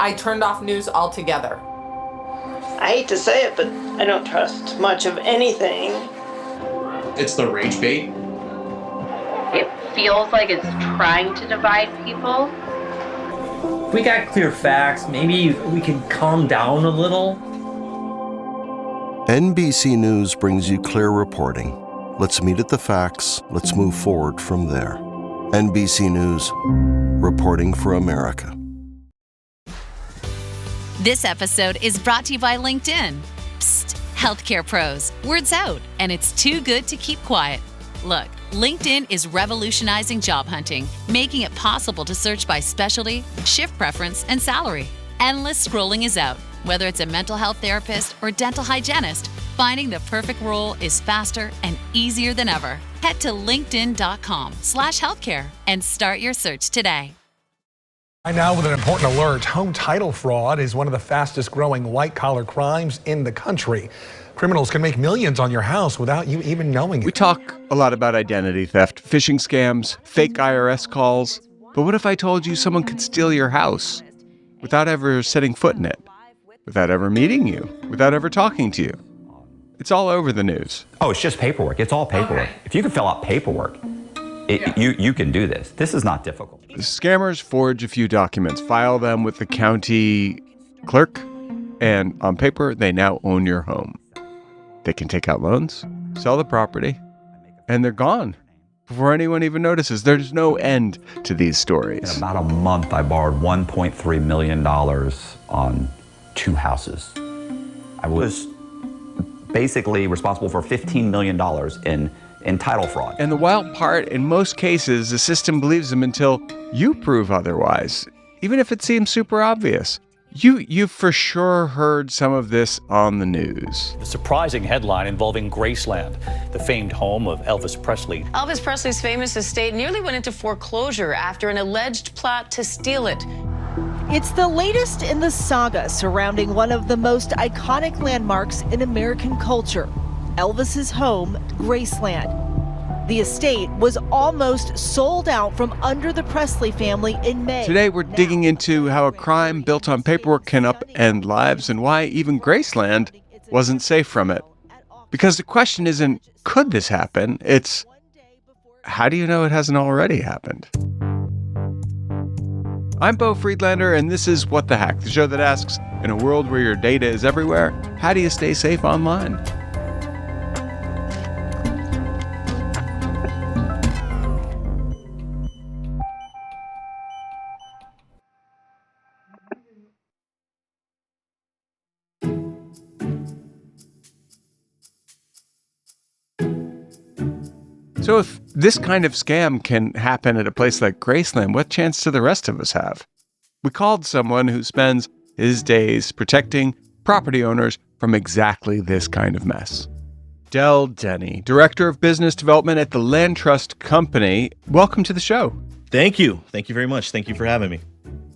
I turned off news altogether. I hate to say it, but I don't trust much of anything. It's the rage bait. It feels like it's trying to divide people. If we got clear facts, maybe we could calm down a little. NBC News brings you clear reporting. Let's meet at the facts. Let's move forward from there. NBC News, reporting for America. This episode is brought to you by LinkedIn. Psst, healthcare pros, word's out, and it's too good to keep quiet. Look, LinkedIn is revolutionizing job hunting, making it possible to search by specialty, shift preference, and salary. Endless scrolling is out. Whether it's a mental health therapist or dental hygienist, finding the perfect role is faster and easier than ever. Head to linkedin.com/healthcare and start your search today. Now with an important alert, home title fraud is one of the fastest growing white-collar crimes in the country. Criminals can make millions on your house without you even knowing it. We talk a lot about identity theft, phishing scams, fake IRS calls. But what if I told you someone could steal your house without ever setting foot in it, without ever meeting you, without ever talking to you? It's all over the news. Oh, it's just paperwork. It's all paperwork. If you can fill out paperwork, you can do this. This is not difficult. The scammers forge a few documents, file them with the county clerk, and on paper, they now own your home. They can take out loans, sell the property, and they're gone before anyone even notices. There's no end to these stories. In about a month, I borrowed $1.3 million on 2 houses. I was basically responsible for $15 million in title fraud. And the wild part, in most cases, the system believes them until you prove otherwise, even if it seems super obvious. You've for sure heard some of this on the news. A surprising headline involving Graceland, the famed home of Elvis Presley. Elvis Presley's famous estate nearly went into foreclosure after an alleged plot to steal it. It's the latest in the saga surrounding one of the most iconic landmarks in American culture, Elvis's home, Graceland. The estate was almost sold out from under the Presley family in May. Today we're digging into how a crime built on paperwork can upend lives and why even Graceland wasn't safe from it. Because the question isn't, could this happen? It's, how do you know it hasn't already happened? I'm Beau Friedlander, and this is What the Hack, the show that asks, in a world where your data is everywhere, how do you stay safe online? So if this kind of scam can happen at a place like Graceland, what chance do the rest of us have? We called someone who spends his days protecting property owners from exactly this kind of mess. Denney, Director of Business Development at the Land Trust Company. Welcome to the show. Thank you. Thank you very much. Thank you for having me.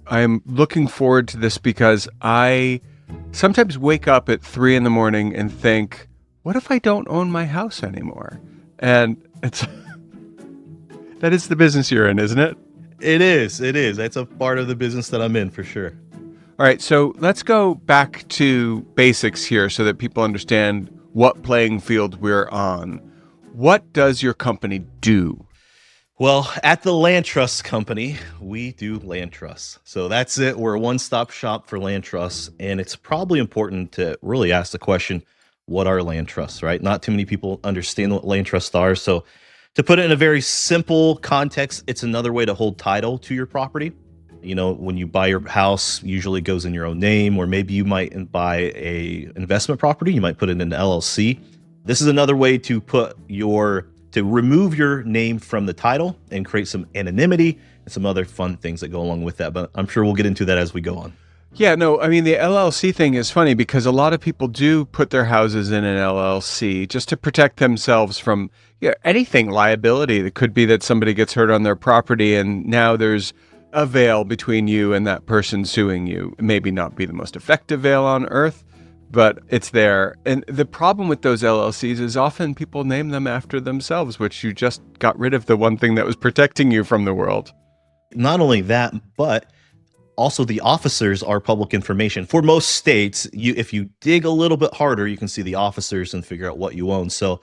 I'm looking forward to this because I sometimes wake up at 3 a.m. and think, what if I don't own my house anymore? And that is the business you're in, isn't it? It is. That's a part of the business that I'm in for sure. All right, so let's go back to basics here so that people understand what playing field we're on. What does your company do? Well, at the Land Trust Company, we do land trusts. So that's it. We're a one-stop shop for land trusts. And it's probably important to really ask the question, what are land trusts, right? Not too many people understand what land trusts are. So to put it in a very simple context, it's another way to hold title to your property. You know, when you buy your house, usually it goes in your own name, or maybe you might buy a investment property. You might put it in an LLC. This is another way to remove your name from the title and create some anonymity and some other fun things that go along with that. But I'm sure we'll get into that as we go on. Yeah, no, I mean, the LLC thing is funny because a lot of people do put their houses in an LLC just to protect themselves from anything liability. It could be that somebody gets hurt on their property and now there's a veil between you and that person suing you. It maybe not be the most effective veil on earth, but it's there. And the problem with those LLCs is often people name them after themselves, which you just got rid of the one thing that was protecting you from the world. Not only that, but also the officers are public information. For most states, if you dig a little bit harder, you can see the officers and figure out what you own. So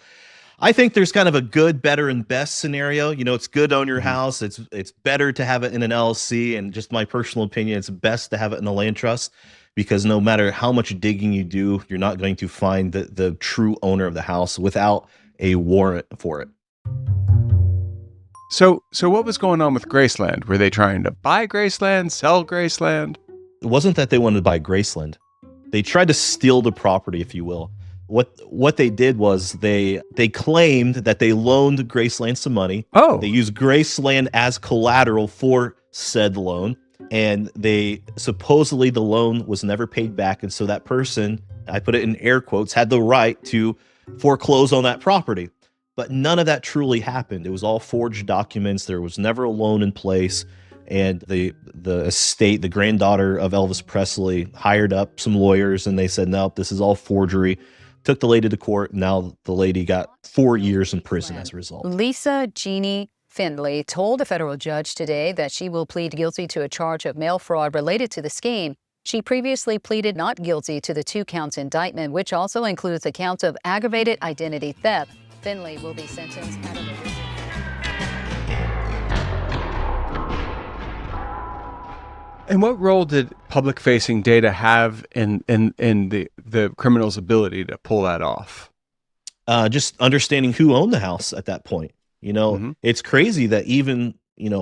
I think there's kind of a good, better, and best scenario. It's good to own your house. It's better to have it in an LLC, and just my personal opinion, it's best to have it in a land trust, because no matter how much digging you do, you're not going to find the true owner of the house without a warrant for it. So what was going on with Graceland? Were they trying to buy Graceland, sell Graceland? It wasn't that they wanted to buy Graceland. They tried to steal the property, if you will. What they did was they claimed that they loaned Graceland some money. Oh. They used Graceland as collateral for said loan, and supposedly the loan was never paid back, and so that person, I put it in air quotes, had the right to foreclose on that property. But none of that truly happened. It was all forged documents. There was never a loan in place. And the estate, the granddaughter of Elvis Presley, hired up some lawyers, and they said, nope, this is all forgery. Took the lady to court. Now the lady got 4 years in prison as a result. Lisa Jeannie Findley told a federal judge today that she will plead guilty to a charge of mail fraud related to the scheme. She previously pleaded not guilty to the 2-count indictment, which also includes a count of aggravated identity theft. Finley will be sentenced at a And what role did public-facing data have in the criminal's ability to pull that off? Just understanding who owned the house at that point. It's crazy that even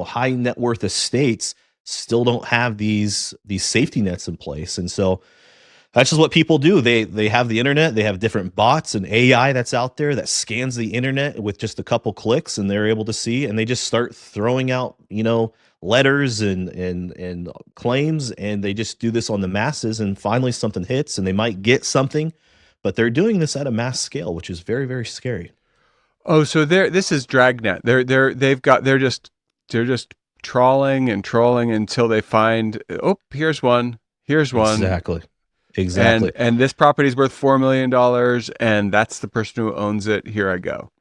high net worth estates still don't have these safety nets in place, and so that's just what people do. They have the internet, they have different bots and AI that's out there that scans the internet with just a couple clicks, and they're able to see, and they just start throwing out, letters and claims, and they just do this on the masses, and finally something hits and they might get something, but they're doing this at a mass scale, which is very, very scary. Oh, so this is Dragnet. They're just trawling and trolling until they find, oh, here's one. Exactly. And this property is worth $4 million, and that's the person who owns it. Here I go.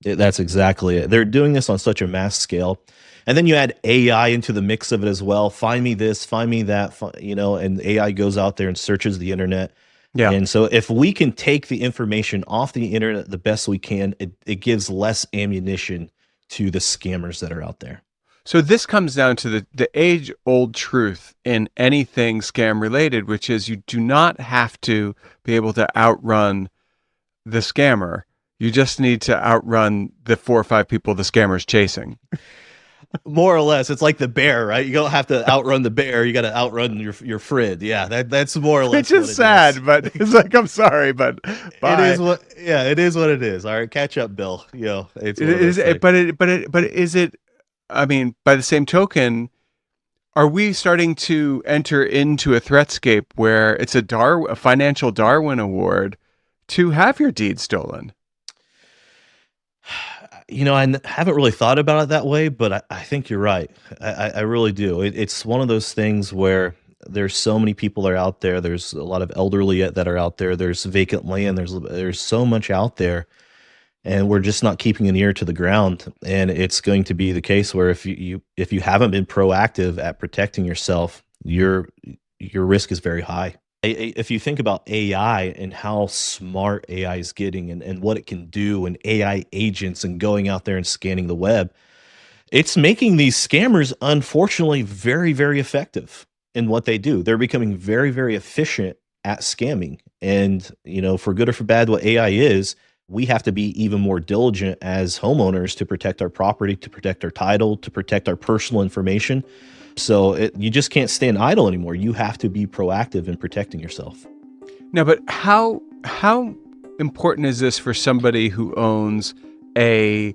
That's exactly it. They're doing this on such a mass scale. And then you add AI into the mix of it as well. Find me this, find me that, and AI goes out there and searches the internet. Yeah. And so if we can take the information off the internet the best we can, it gives less ammunition to the scammers that are out there. So this comes down to the age-old truth in anything scam-related, which is you do not have to be able to outrun the scammer. You just need to outrun the 4 or 5 people the scammer's chasing. More or less, it's like the bear, right? You don't have to outrun the bear. You got to outrun your friend. Yeah, that's more or less. Which is sad, but it's like, I'm sorry, but bye. It is what it is. All right, catch up, Bill. But is it? I mean, by the same token, are we starting to enter into a threatscape where it's a financial Darwin Award to have your deed stolen? I haven't really thought about it that way, but I think you're right. I really do. It's one of those things where there's so many people that are out there. There's a lot of elderly that are out there. There's vacant land. There's so much out there. And we're just not keeping an ear to the ground. And it's going to be the case where if you haven't been proactive at protecting yourself, your risk is very high. If you think about AI and how smart AI is getting and what it can do, and AI agents and going out there and scanning the web, it's making these scammers, unfortunately, very, very effective in what they do. They're becoming very, very efficient at scamming. And, for good or for bad, what AI is, we have to be even more diligent as homeowners to protect our property, to protect our title, to protect our personal information. So you just can't stand idle anymore. You have to be proactive in protecting yourself. No, but how important is this for somebody who owns a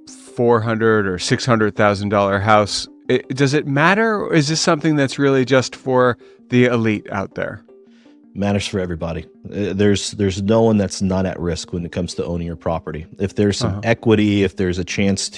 $400,000 or $600,000 house? Does it matter, or is this something that's really just for the elite out there? Matters for everybody. There's no one that's not at risk when it comes to owning your property. If there's some equity, if there's a chance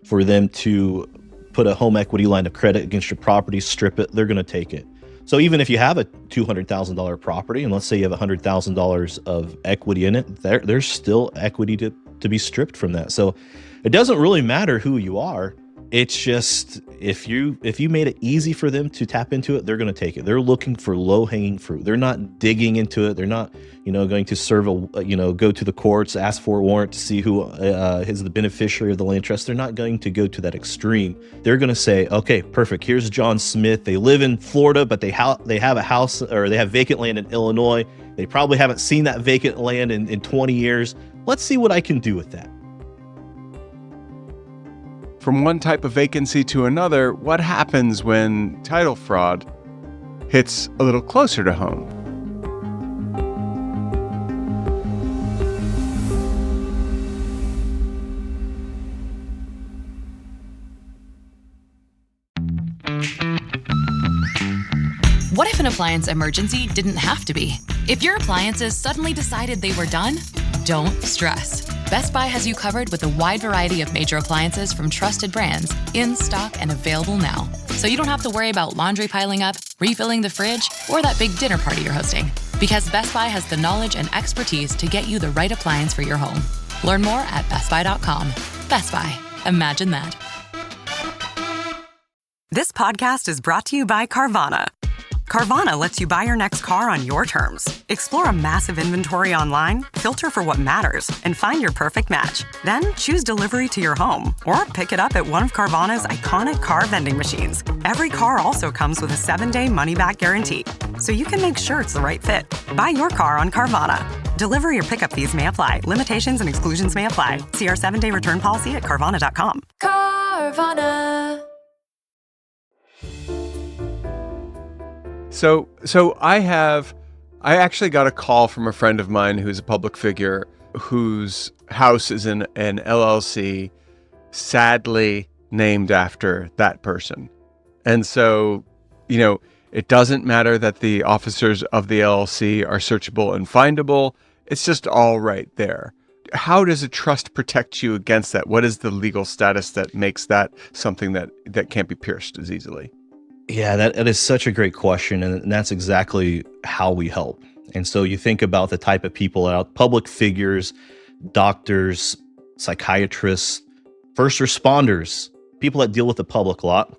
for them to put a home equity line of credit against your property, strip it, they're going to take it. So even if you have a $200,000 property, and let's say you have $100,000 of equity in it, there's still equity to be stripped from that. So it doesn't really matter who you are. It's just if you made it easy for them to tap into it, they're going to take it. They're looking for low-hanging fruit. They're not digging into it. They're not, going to serve go to the courts, ask for a warrant to see who is the beneficiary of the land trust. They're not going to go to that extreme. They're going to say, okay, perfect. Here's John Smith. They live in Florida, but they have a house, or they have vacant land in Illinois. They probably haven't seen that vacant land in 20 years. Let's see what I can do with that. From one type of vacancy to another, what happens when title fraud hits a little closer to home? What if an appliance emergency didn't have to be? If your appliances suddenly decided they were done, don't stress. Best Buy has you covered with a wide variety of major appliances from trusted brands, in stock and available now. So you don't have to worry about laundry piling up, refilling the fridge, or that big dinner party you're hosting. Because Best Buy has the knowledge and expertise to get you the right appliance for your home. Learn more at bestbuy.com. Best Buy. Imagine that. This podcast is brought to you by Carvana. Carvana lets you buy your next car on your terms. Explore a massive inventory online, filter for what matters, and find your perfect match. Then choose delivery to your home or pick it up at one of Carvana's iconic car vending machines. Every car also comes with a 7-day money-back guarantee, so you can make sure it's the right fit. Buy your car on Carvana. Delivery or pickup fees may apply. Limitations and exclusions may apply. See our 7-day return policy at Carvana.com. Carvana. So I actually got a call from a friend of mine who's a public figure whose house is in an LLC sadly named after that person. And so, it doesn't matter that the officers of the LLC are searchable and findable. It's just all right there. How does a trust protect you against that? What is the legal status that makes that something that can't be pierced as easily? Yeah, that is such a great question, and that's exactly how we help. And so you think about the type of people out, public figures, doctors, psychiatrists, first responders, people that deal with the public a lot,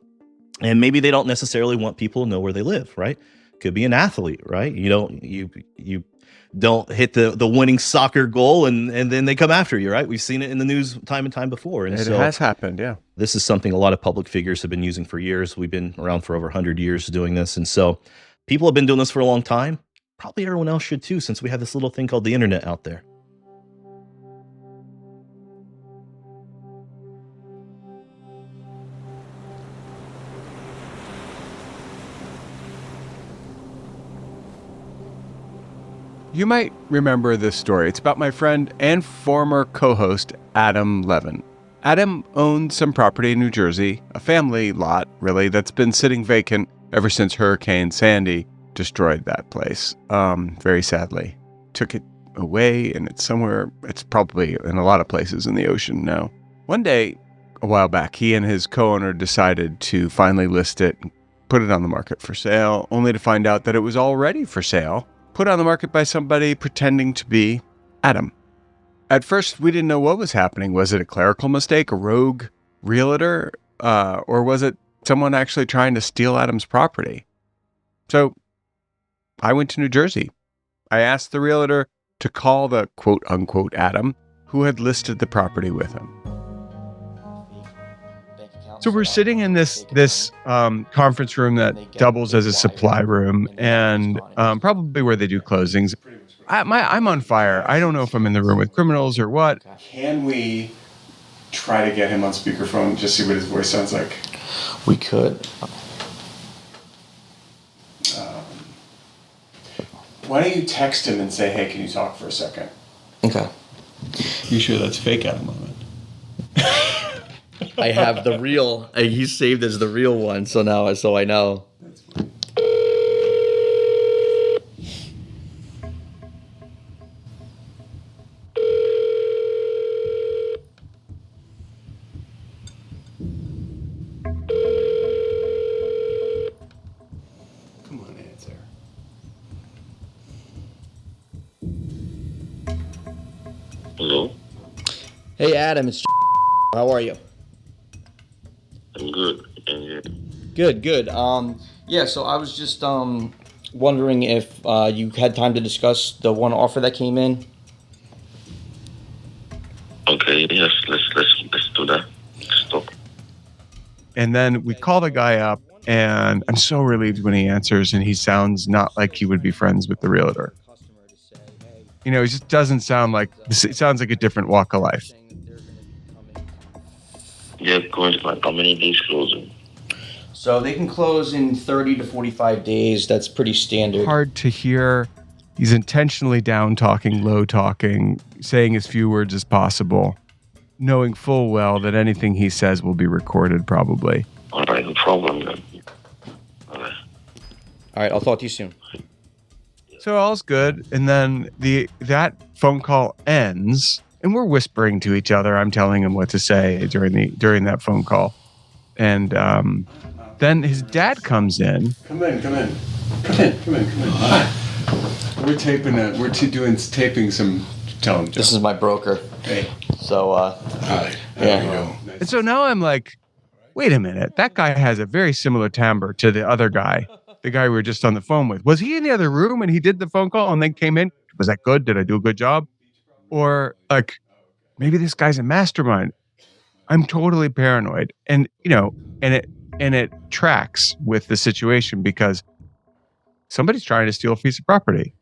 and maybe they don't necessarily want people to know where they live, right? Could be an athlete, right? You don't hit the winning soccer goal and then they come after you, right? We've seen it in the news time and time before. And it has happened, yeah. This is something a lot of public figures have been using for years. We've been around for over 100 years doing this. And so people have been doing this for a long time. Probably everyone else should too, since we have this little thing called the internet out there. You might remember this story. It's about my friend and former co-host, Adam Levin. Adam owned some property in New Jersey, a family lot, really, that's been sitting vacant ever since Hurricane Sandy destroyed that place. Very sadly. Took it away, and it's probably in a lot of places in the ocean now. One day, a while back, he and his co-owner decided to finally list it, put it on the market for sale, only to find out that it was already for sale, put on the market by somebody pretending to be Adam. At first, we didn't know what was happening. Was it a clerical mistake, a rogue realtor, or was it someone actually trying to steal Adam's property? So I went to New Jersey. I asked the realtor to call the quote-unquote Adam who had listed the property with him. So we're sitting in this conference room that doubles as a supply room and probably where they do closings. I'm on fire. I don't know if I'm in the room with criminals or what. Can we try to get him on speakerphone, just see what his voice sounds like? We could. Why don't you text him and say, hey, can you talk for a second? Okay. You sure that's fake Adam Levin? I have the real. He's saved as the real one, so I know. Come on, answer. Hello. Hey, Adam. It's. How are you? Good. Yeah, so I was just wondering if you had time to discuss the one offer that came in. Okay, yes, let's do that. Stop. And then we call the guy up, and I'm so relieved when he answers, and he sounds not like he would be friends with the realtor. You know, it just doesn't sound like, it sounds like a different walk of life. Yeah, going to like how many days closing? So they can close in 30 to 45 days. That's pretty standard. Hard to hear. He's intentionally down talking, low talking, saying as few words as possible, knowing full well that anything he says will be recorded probably. All right, no problem then. All right, I'll talk to you soon. So all's good, and then that phone call ends, and we're whispering to each other. I'm telling him what to say during that phone call, and then his dad comes in. Come in. Hi. We're taping taping some. Tell him, Joe. This is my broker. Hey. So, hi. Yeah. And so now I'm like, wait a minute. That guy has a very similar timbre to the other guy, the guy we were just on the phone with. Was he in the other room and he did the phone call and then came in? Was that good? Did I do a good job? Or like, maybe this guy's a mastermind. I'm totally paranoid. And, you know, and it tracks with the situation because somebody's trying to steal a piece of property.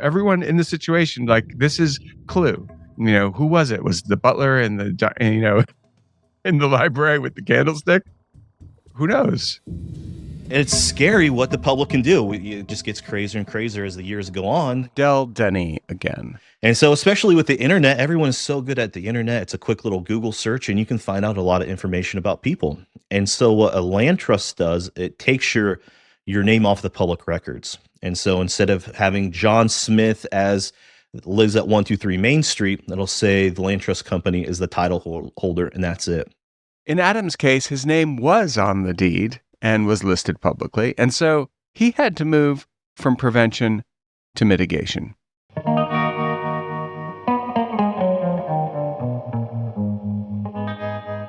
Everyone in the situation, like, this is clue. You know, who was it? Was the butler in the library with the candlestick? Who knows? It's scary what the public can do. It just gets crazier and crazier as the years go on. Denney again. And so, especially with the internet, everyone is so good at the internet. It's a quick little Google search and you can find out a lot of information about people. And so what a land trust does, it takes your name off the public records. And so instead of having John Smith as lives at 123 Main Street, it'll say the land trust company is the title holder, and that's it. In Adam's case, his name was on the deed and was listed publicly. And so he had to move from prevention to mitigation.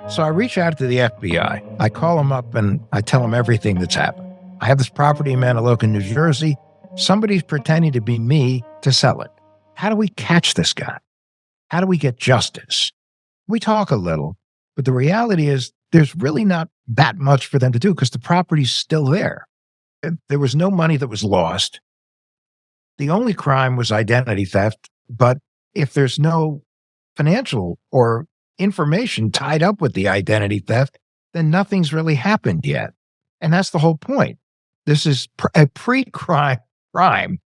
So I reach out to the FBI. I call them up and I tell them everything that's happened. I have this property in Manahawkin, New Jersey. Somebody's pretending to be me to sell it. How do we catch this guy? How do we get justice? We talk a little, but the reality is there's really not that much for them to do because the property's still there. There was no money that was lost. The only crime was identity theft, but if there's no financial or information tied up with the identity theft, then nothing's really happened yet. And that's the whole point. This is a pre-crime crime.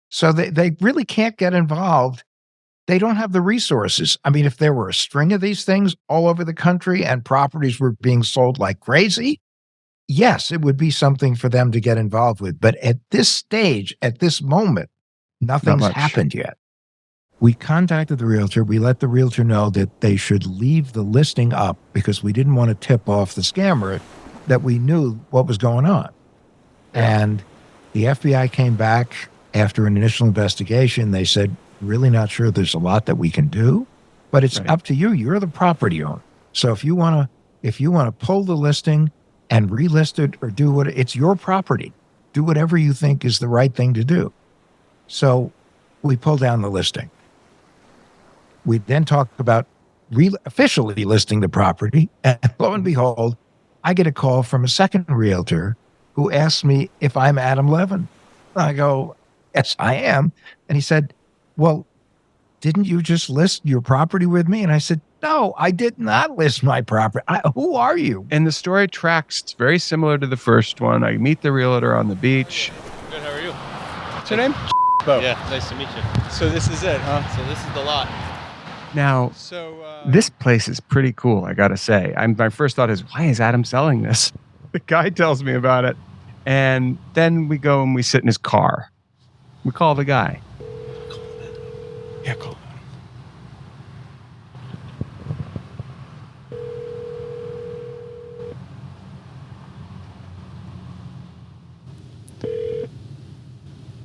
So they really can't get involved. They don't have the resources. I mean, if there were a string of these things all over the country and properties were being sold like crazy, yes, it would be something for them to get involved with. But at this stage, at this moment, nothing's happened yet. We contacted the realtor. We let the realtor know that they should leave the listing up because we didn't want to tip off the scammer that we knew what was going on. And the FBI came back after an initial investigation. They said, really not sure there's a lot that we can do, but it's up to you. You're the property owner. So if you want to pull the listing and relist it or do what, it's your property. Do whatever you think is the right thing to do. So we pulled down the listing. We then talked about officially listing the property, and lo and behold, I get a call from a second realtor who asked me if I'm Adam Levin. I go, yes, I am. And he said, well, didn't you just list your property with me? And I said, no, I did not list my property. Who are you? And the story tracks. It's very similar to the first one. I meet the realtor on the beach. Good, how are you? What's your name? Beau. Yeah, nice to meet you. So this is it, huh? So this is the lot. Now, this place is pretty cool, I gotta say. My first thought is, why is Adam selling this? The guy tells me about it. And then we go and we sit in his car. We call the guy. Yeah, call him.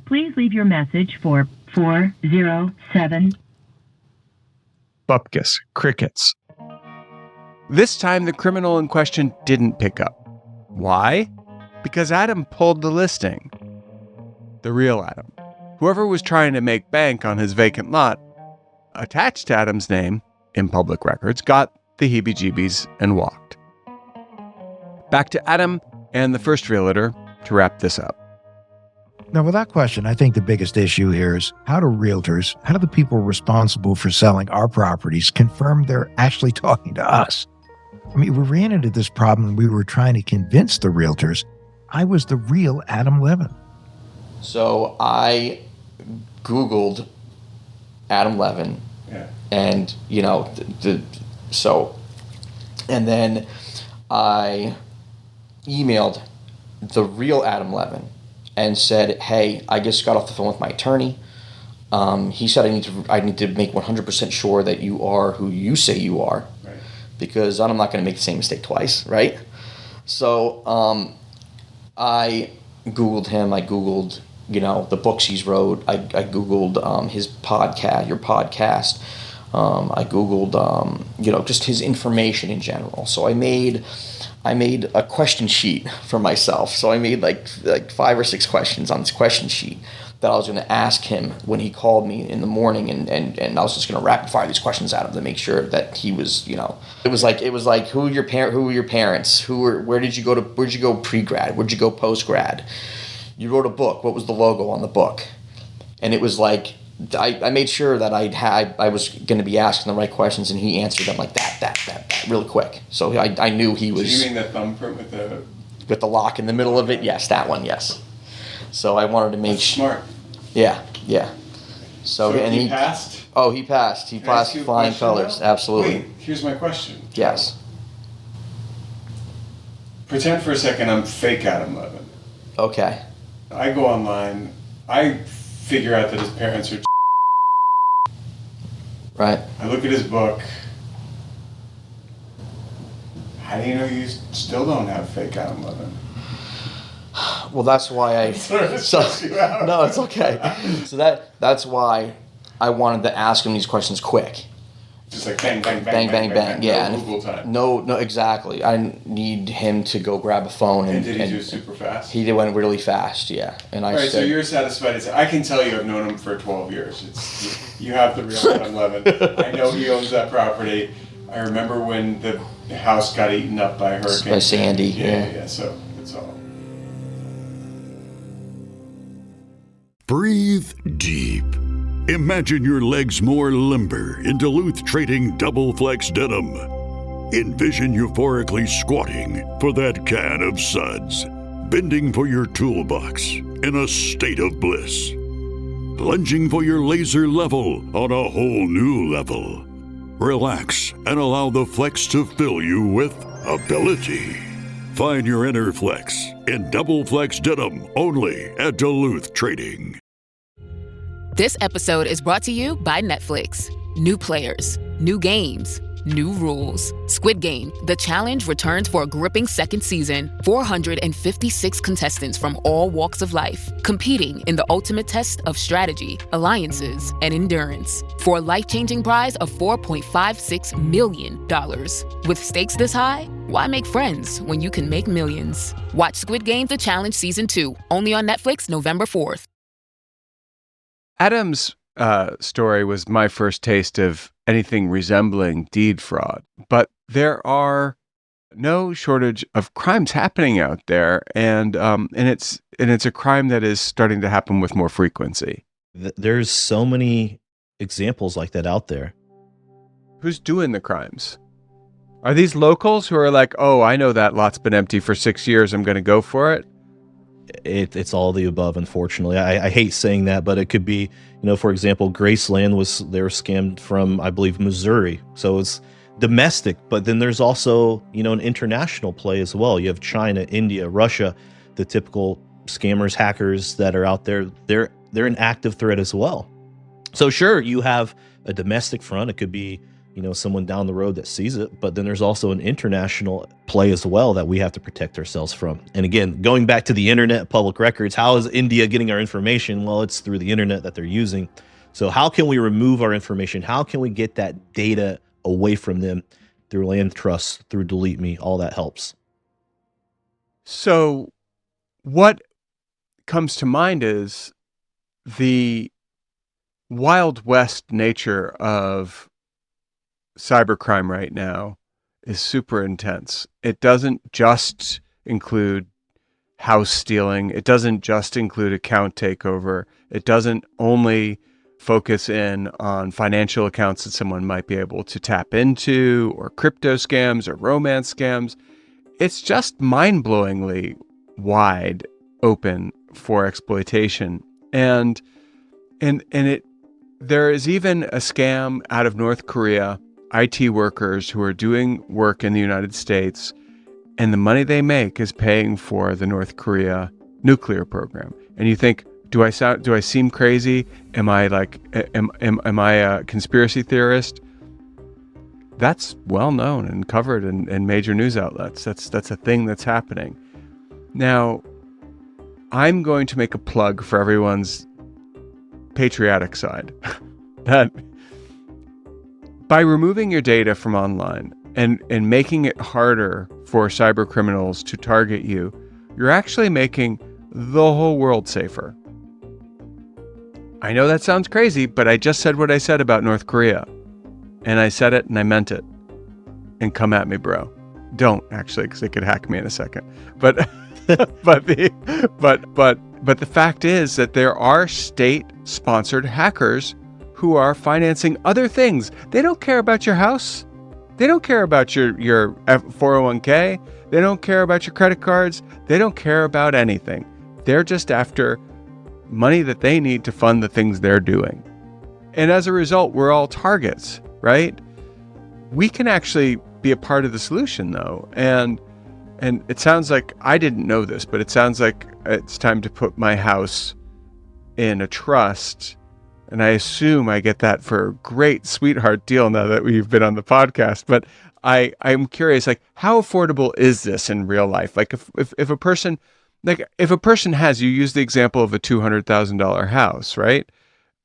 Please leave your message for 407. Bupkis, crickets. This time, the criminal in question didn't pick up. Why? Because Adam pulled the listing. The real Adam. Whoever was trying to make bank on his vacant lot, attached to Adam's name in public records, got the heebie-jeebies and walked. Back to Adam and the first realtor to wrap this up. Now, without question, I think the biggest issue here is how do the people responsible for selling our properties confirm they're actually talking to us? I mean, we ran into this problem and we were trying to convince the realtors I was the real Adam Levin. So I Googled Adam Levin, and and then I emailed the real Adam Levin and said, "Hey, I just got off the phone with my attorney. He said I need to make 100% sure that you are who you say you are, because I'm not going to make the same mistake twice, right?" So I Googled him. I Googled the books he's wrote. I Googled his podcast, your podcast. I Googled just his information in general. So I made a question sheet for myself. So I made like 5 or 6 questions on this question sheet that I was going to ask him when he called me in the morning, and I was just going to rapid fire these questions out of him to make sure that he was, it was like who were your parents? Where did you go pre-grad? Where'd you go post-grad? You wrote a book. What was the logo on the book? And it was like, I made sure that I was going to be asking the right questions, and he answered them like that really quick. So I knew he was. Do you mean the thumbprint with the lock in the middle of it? Yes, that one. Yes. So I wanted to make smart. Yeah. So and he passed. Oh, he passed. He passed flying colors. Now? Absolutely. Wait, here's my question. Yes. Pretend for a second I'm fake Adam Levin. Okay. I go online. I figure out that his parents are. Right. I look at his book. How do you know you still don't have fake Adam Levin? Well, that's why I. No, it's okay. So that's why I wanted to ask him these questions quick. Just like bang, bang, bang, bang, bang. Yeah. No Google time. No, exactly. I need him to go grab a phone and did he do super fast? He went really fast, yeah. And I All right, said, so you're satisfied. I can tell you I've known him for 12 years. You have the real Adam Levin. I know he owns that property. I remember when the house got eaten up by hurricane. By Sandy. Yeah. So it's all. Breathe deep. Imagine your legs more limber in Duluth Trading Double Flex Denim. Envision euphorically squatting for that can of suds, bending for your toolbox in a state of bliss, lunging for your laser level on a whole new level. Relax and allow the flex to fill you with ability. Find your inner flex in Double Flex Denim only at Duluth Trading. This episode is brought to you by Netflix. New players, new games, new rules. Squid Game, The Challenge returns for a gripping second season. 456 contestants from all walks of life, competing in the ultimate test of strategy, alliances, and endurance. For a life-changing prize of $4.56 million. With stakes this high, why make friends when you can make millions? Watch Squid Game, The Challenge Season 2, only on Netflix November 4th. Adam's story was my first taste of anything resembling deed fraud, but there are no shortage of crimes happening out there, and it's a crime that is starting to happen with more frequency. There's so many examples like that out there. Who's doing the crimes? Are these locals who are like, oh, I know that lot's been empty for 6 years, I'm going to go for it? It's all the above, unfortunately. I hate saying that, but it could be, for example, Graceland they were scammed from, I believe, Missouri. So it's domestic, but then there's also, an international play as well. You have China, India, Russia, the typical scammers, hackers that are out there. They're an active threat as well. So sure, you have a domestic front. It could be, someone down the road that sees it, but then there's also an international play as well that we have to protect ourselves from. And again, going back to the internet, public records, how is India getting our information? Well, it's through the internet that they're using. So how can we remove our information? How can we get that data away from them through land trusts, through DeleteMe? All that helps. So what comes to mind is the Wild West nature of cybercrime right now is super intense. It doesn't just include house stealing. It doesn't just include account takeover. It doesn't only focus in on financial accounts that someone might be able to tap into, or crypto scams or romance scams. It's just mind-blowingly wide open for exploitation. And there is even a scam out of North Korea, IT workers who are doing work in the United States, and the money they make is paying for the North Korea nuclear program. And you think, do I seem crazy? Am I a conspiracy theorist? That's well known and covered in major news outlets. That's a thing that's happening. Now, I'm going to make a plug for everyone's patriotic side. That by removing your data from online and making it harder for cyber criminals to target you, you're actually making the whole world safer. I know that sounds crazy, but I just said what I said about North Korea. And I said it and I meant it. And come at me, bro. Don't, actually, because they could hack me in a second. But but the fact is that there are state-sponsored hackers who are financing other things. They don't care about your house. They don't care about your 401k. They don't care about your credit cards. They don't care about anything. They're just after money that they need to fund the things they're doing. And as a result, we're all targets, right? We can actually be a part of the solution, though. And it sounds like, I didn't know this, but it sounds like it's time to put my house in a trust. And I assume I get that for a great sweetheart deal now that we've been on the podcast. But I'm curious, like, how affordable is this in real life? Like, if a person has, you use the example of a $200,000 house, right?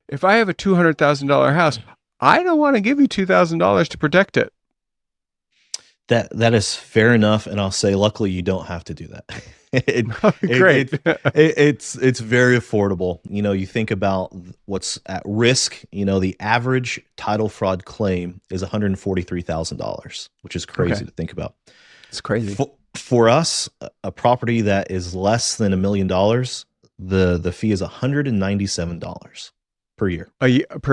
If I have a $200,000 house, I don't want to give you $2,000 to protect it. That is fair enough, and I'll say, luckily, you don't have to do that. Great. It's very affordable. You think about what's at risk. The average title fraud claim is $143,000, which is crazy to think about. It's crazy. For us, a property that is less than $1 million, the fee is $197 per year. Per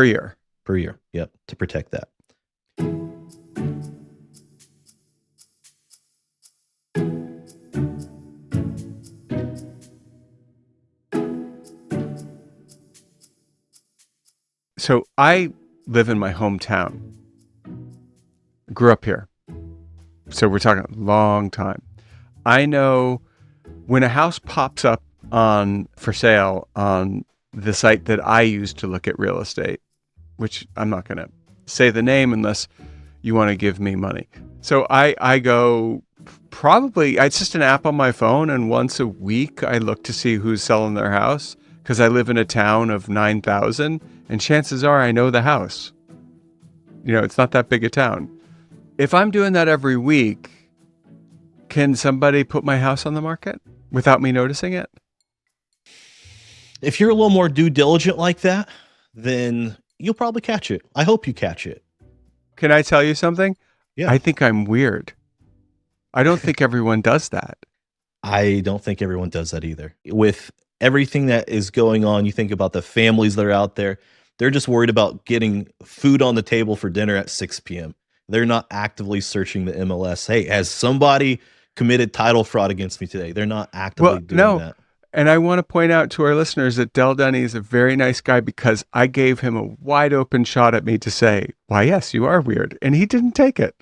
year. Per year. Yep, to protect that. So I live in my hometown. Grew up here. So we're talking a long time. I know when a house pops up for sale on the site that I use to look at real estate, which I'm not going to say the name unless you want to give me money. So I go it's just an app on my phone, and once a week I look to see who's selling their house, because I live in a town of 9,000, and chances are I know the house. It's not that big a town. If I'm doing that every week, can somebody put my house on the market without me noticing it? If you're a little more due diligent like that, then you'll probably catch it. I hope you catch it. Can I tell you something? Yeah. I think I'm weird. I don't think everyone does that. I don't think everyone does that either. With everything that is going on, you think about the families that are out there. They're just worried about getting food on the table for dinner at 6 p.m. They're not actively searching the MLS. Hey, has somebody committed title fraud against me today? They're not actively doing that. And I want to point out to our listeners that Denney is a very nice guy, because I gave him a wide open shot at me to say, why, yes, you are weird. And he didn't take it.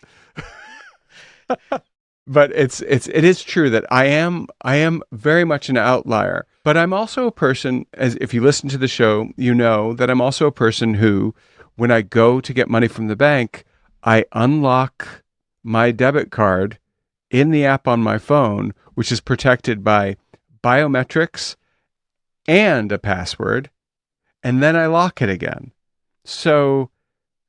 But it is true that I am very much an outlier, but I'm also a person, as if you listen to the show, you know that I'm also a person who, when I go to get money from the bank, I unlock my debit card in the app on my phone, which is protected by biometrics and a password, and then I lock it again. So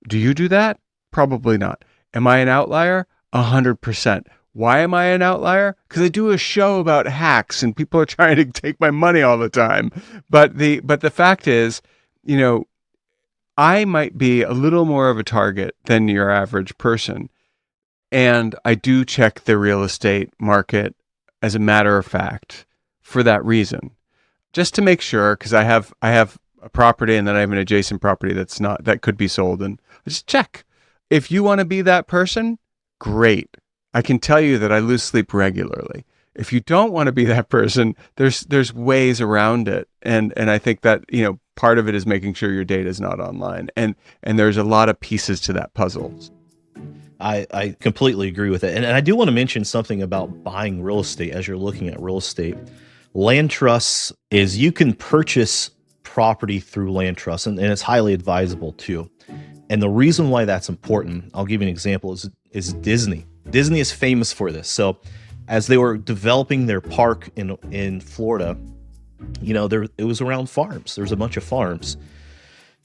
do you do that? Probably not. Am I an outlier? 100%. Why am I an outlier? Because I do a show about hacks and people are trying to take my money all the time. But the fact is, I might be a little more of a target than your average person. And I do check the real estate market as a matter of fact for that reason, just to make sure, because I have a property and then I have an adjacent property that could be sold, and I just check. If you want to be that person, great. I can tell you that I lose sleep regularly. If you don't want to be that person, there's ways around it, and I think that part of it is making sure your data is not online, and there's a lot of pieces to that puzzle. I completely agree with it, and I do want to mention something about buying real estate. As you're looking at real estate, land trusts is you can purchase property through land trusts, and it's highly advisable too. And the reason why that's important, I'll give you an example, is Disney. Disney is famous for this. So as they were developing their park in Florida, it was around farms. There's a bunch of farms.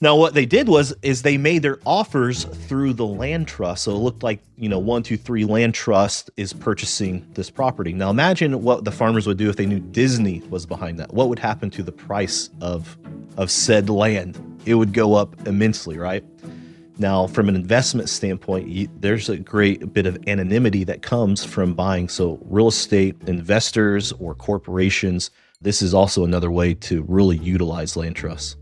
Now, what they did is they made their offers through the land trust. So it looked like, 1, 2, 3 land trust is purchasing this property. Now, imagine what the farmers would do if they knew Disney was behind that. What would happen to the price of said land? It would go up immensely, right? Now, from an investment standpoint, there's a great bit of anonymity that comes from buying. So real estate investors or corporations, this is also another way to really utilize land trusts.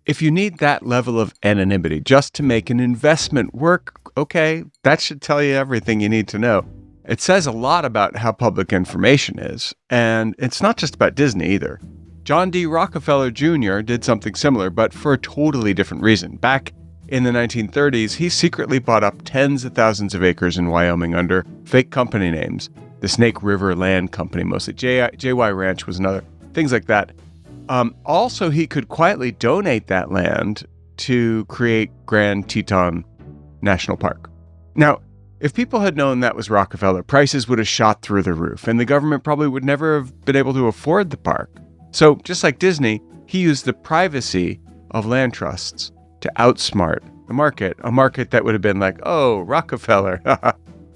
If you need that level of anonymity just to make an investment work, okay, that should tell you everything you need to know. It says a lot about how public information is, and it's not just about Disney either. John D. Rockefeller Jr. did something similar, but for a totally different reason. Back in the 1930s, he secretly bought up tens of thousands of acres in Wyoming under fake company names. The Snake River Land Company, mostly. JY Ranch was another. Things like that. Also, he could quietly donate that land to create Grand Teton National Park. Now, if people had known that was Rockefeller, prices would have shot through the roof, and the government probably would never have been able to afford the park. So, just like Disney, he used the privacy of land trusts to outsmart the market, a market that would have been like, oh, Rockefeller,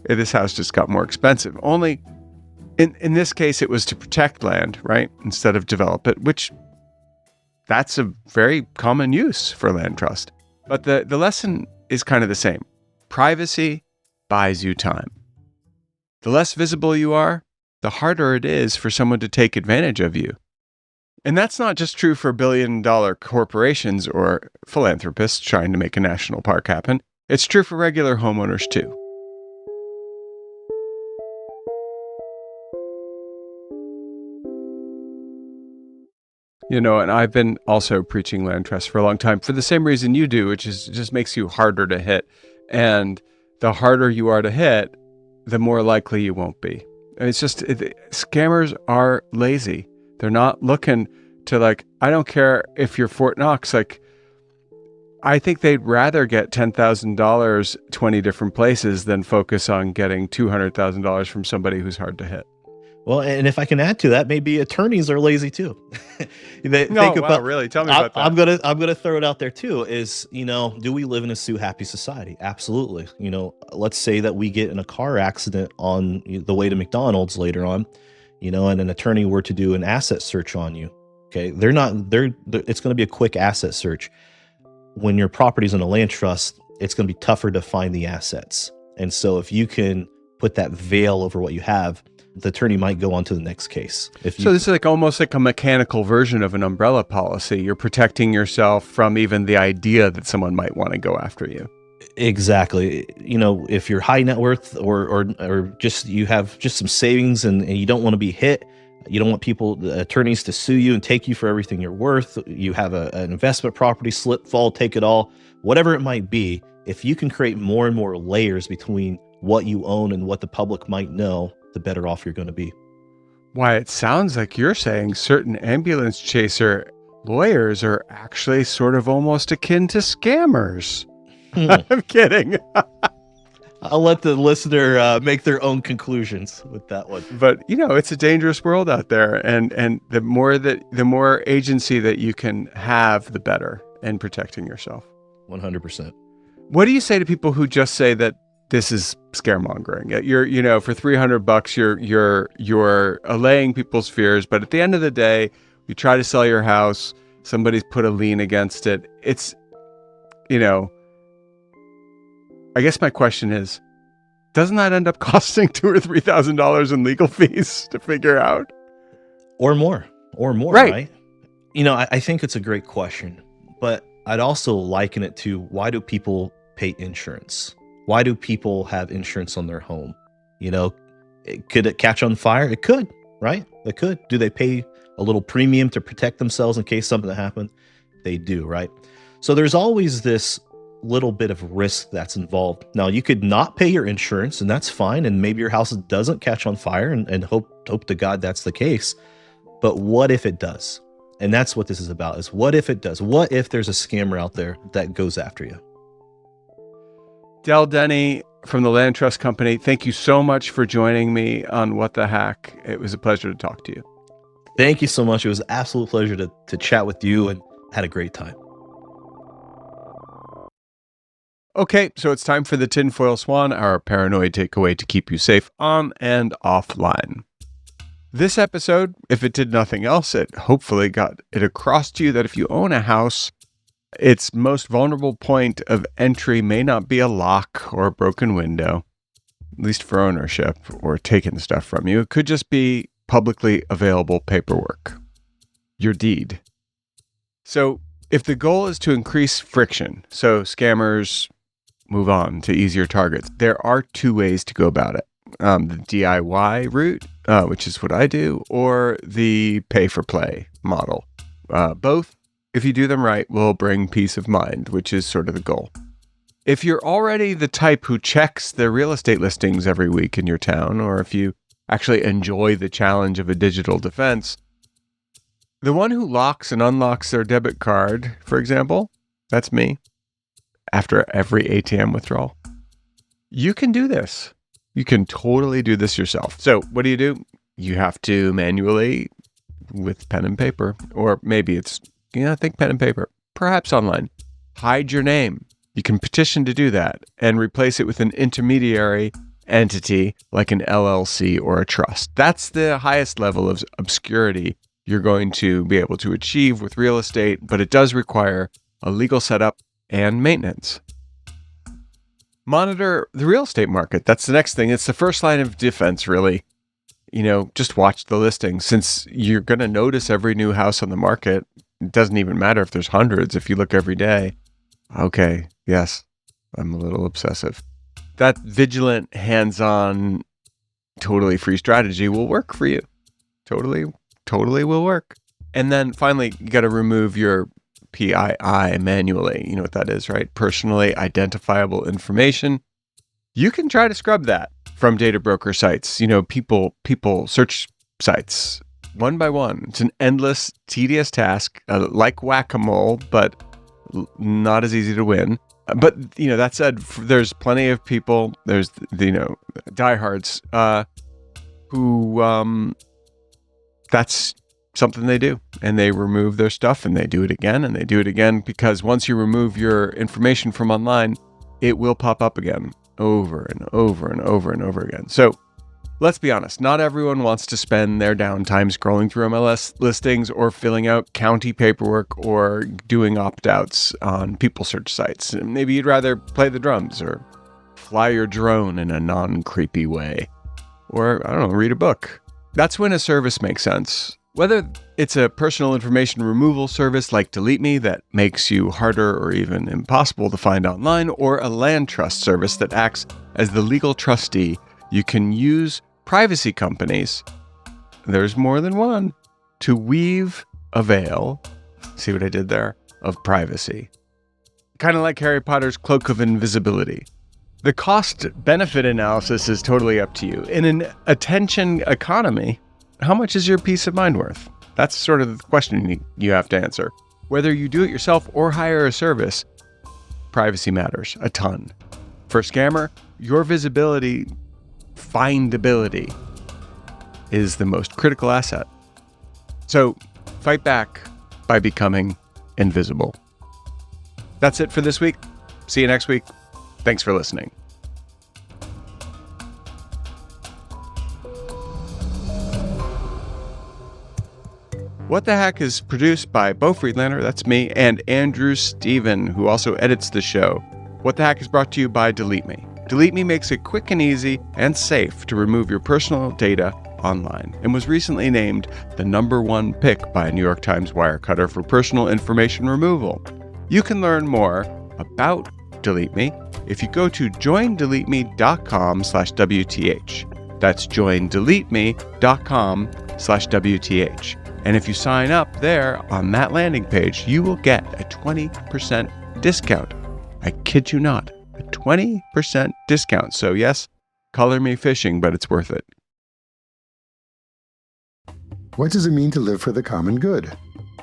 this house just got more expensive. Only in this case, it was to protect land, right, instead of develop it, which that's a very common use for land trust. But the lesson is kind of the same. Privacy buys you time. The less visible you are, the harder it is for someone to take advantage of you. And that's not just true for billion-dollar corporations or philanthropists trying to make a national park happen. It's true for regular homeowners, too. And I've been also preaching land trust for a long time for the same reason you do, which is it just makes you harder to hit. And the harder you are to hit, the more likely you won't be. And it's just, scammers are lazy. They're not looking to I don't care if you're Fort Knox, I think they'd rather get $10,000 20 different places than focus on getting $200,000 from somebody who's hard to hit. Well, and if I can add to that, maybe attorneys are lazy too. Really? Tell me about that. I'm gonna throw it out there too. Is do we live in a sue-happy society? Absolutely. Let's say that we get in a car accident on the way to McDonald's later on, and an attorney were to do an asset search on you. Okay, it's going to be a quick asset search. When your property's in a land trust, it's going to be tougher to find the assets. And so if you can put that veil over what you have, the attorney might go on to the next case. So this is almost like a mechanical version of an umbrella policy. You're protecting yourself from even the idea that someone might want to go after you. Exactly. If you're high net worth or just you have just some savings and you don't want to be hit, you don't want attorneys to sue you and take you for everything you're worth. You have an investment property, slip, fall, take it all, whatever it might be. If you can create more and more layers between what you own and what the public might know, the better off you're going to be. Why, it sounds like you're saying certain ambulance chaser lawyers are actually sort of almost akin to scammers. I'm kidding. I'll let the listener make their own conclusions with that one. But it's a dangerous world out there, and the more agency that you can have, the better in protecting yourself. 100%. What do you say to people who just say that this is scaremongering. You're for $300, you're allaying people's fears. But at the end of the day, you try to sell your house, somebody's put a lien against it. It's, I guess my question is, doesn't that end up costing $2,000 or $3,000 in legal fees to figure out? Or more, right? I think it's a great question, but I'd also liken it to, why do people pay insurance? Why do people have insurance on their home? Could it catch on fire? It could, right? It could. Do they pay a little premium to protect themselves in case something happened? They do, right? So there's always this little bit of risk that's involved. Now, you could not pay your insurance, and that's fine, and maybe your house doesn't catch on fire, and hope to God that's the case. But what if it does? And that's what this is about, is what if it does? What if there's a scammer out there that goes after you? Denney from the Land Trust Company, thank you so much for joining me on What the Hack. It was a pleasure to talk to you. Thank you so much. It was an absolute pleasure to chat with you, and had a great time. Okay, so it's time for the Tinfoil Swan, our paranoid takeaway to keep you safe on and offline. This episode, if it did nothing else, it hopefully got it across to you that if you own a house, its most vulnerable point of entry may not be a lock or a broken window, at least for ownership or taking stuff from you. It could just be publicly available paperwork, your deed. So if the goal is to increase friction, so scammers move on to easier targets, there are two ways to go about it. The DIY route, which is what I do, or the pay-for-play model. Both, if you do them right, will bring peace of mind, which is sort of the goal. If you're already the type who checks the real estate listings every week in your town, or if you actually enjoy the challenge of a digital defense, the one who locks and unlocks their debit card, for example, that's me, after every ATM withdrawal, you can do this. You can totally do this yourself. So what do? You have to manually, with pen and paper, or maybe it's, think pen and paper, perhaps online, hide your name. You can petition to do that and replace it with an intermediary entity like an LLC or a trust. That's the highest level of obscurity you're going to be able to achieve with real estate, but it does require a legal setup and maintenance. Monitor the real estate market. That's the next thing. It's the first line of defense, really. Just watch the listings. Since you're going to notice every new house on the market, it doesn't even matter if there's hundreds. If you look every day, okay, yes, I'm a little obsessive. That vigilant, hands-on, totally free strategy will work for you. Totally will work. And then finally, you got to remove your PII manually. You know what that is, right? Personally identifiable information. You can try to scrub that from data broker sites, people search sites one by one. It's an endless, tedious task, like whack-a-mole, but not as easy to win. But, that said, there's plenty of people, there's, diehards, who, that's something they do, and they remove their stuff and they do it again and they do it again, because once you remove your information from online, it will pop up again over and over and over and over again. So let's be honest, not everyone wants to spend their downtime scrolling through MLS listings or filling out county paperwork or doing opt-outs on people search sites. Maybe you'd rather play the drums or fly your drone in a non-creepy way, or, read a book. That's when a service makes sense. Whether it's a personal information removal service like DeleteMe that makes you harder or even impossible to find online, or a land trust service that acts as the legal trustee, you can use privacy companies, there's more than one, to weave a veil, see what I did there, of privacy. Kind of like Harry Potter's cloak of invisibility. The cost-benefit analysis is totally up to you. In an attention economy, how much is your peace of mind worth? That's sort of the question you have to answer. Whether you do it yourself or hire a service, privacy matters a ton. For a scammer, your visibility, findability, is the most critical asset. So fight back by becoming invisible. That's it for this week. See you next week. Thanks for listening. What the Hack is produced by Beau Friedlander, that's me, and Andrew Steven, who also edits the show. What the Hack is brought to you by DeleteMe. DeleteMe makes it quick and easy and safe to remove your personal data online, and was recently named the #1 pick by a New York Times Wirecutter for personal information removal. You can learn more about DeleteMe if you go to joindeleteme.com/WTH. That's joindeleteme.com/WTH. And if you sign up there on that landing page, you will get a 20% discount. I kid you not, a 20% discount. So yes, color me phishing, but it's worth it. What does it mean to live for the common good?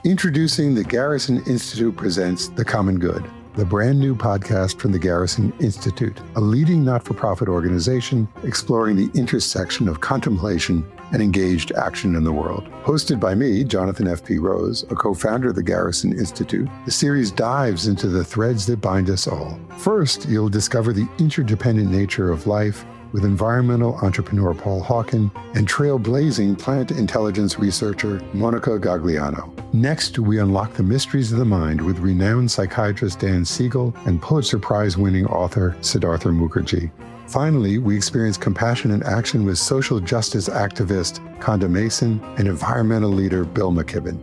Introducing the Garrison Institute presents The Common Good, the brand new podcast from the Garrison Institute, a leading not-for-profit organization exploring the intersection of contemplation and engaged action in the world. Hosted by me, Jonathan F.P. Rose, a co-founder of the Garrison Institute, the series dives into the threads that bind us all. First, you'll discover the interdependent nature of life with environmental entrepreneur Paul Hawken and trailblazing plant intelligence researcher Monica Gagliano. Next, we unlock the mysteries of the mind with renowned psychiatrist Dan Siegel and Pulitzer Prize-winning author Siddhartha Mukherjee. Finally, we experience compassion and action with social justice activist Conda Mason and environmental leader Bill McKibben.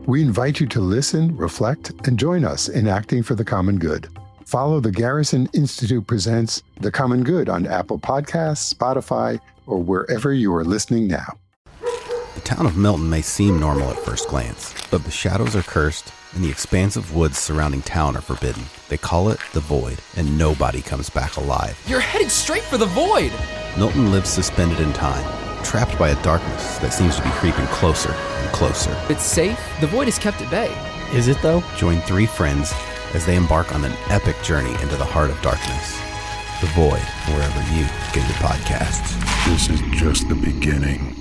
We invite you to listen, reflect, and join us in acting for the common good. Follow the Garrison Institute presents The Common Good on Apple Podcasts, Spotify, or wherever you are listening now. The town of Milton may seem normal at first glance, but the shadows are cursed and the expansive woods surrounding town are forbidden. They call it the Void, and nobody comes back alive. You're heading straight for the Void! Milton lives suspended in time, trapped by a darkness that seems to be creeping closer and closer. It's safe. The Void is kept at bay. Is it though? Join 3 friends as they embark on an epic journey into the heart of darkness. The Void, wherever you get your podcasts. This is just the beginning.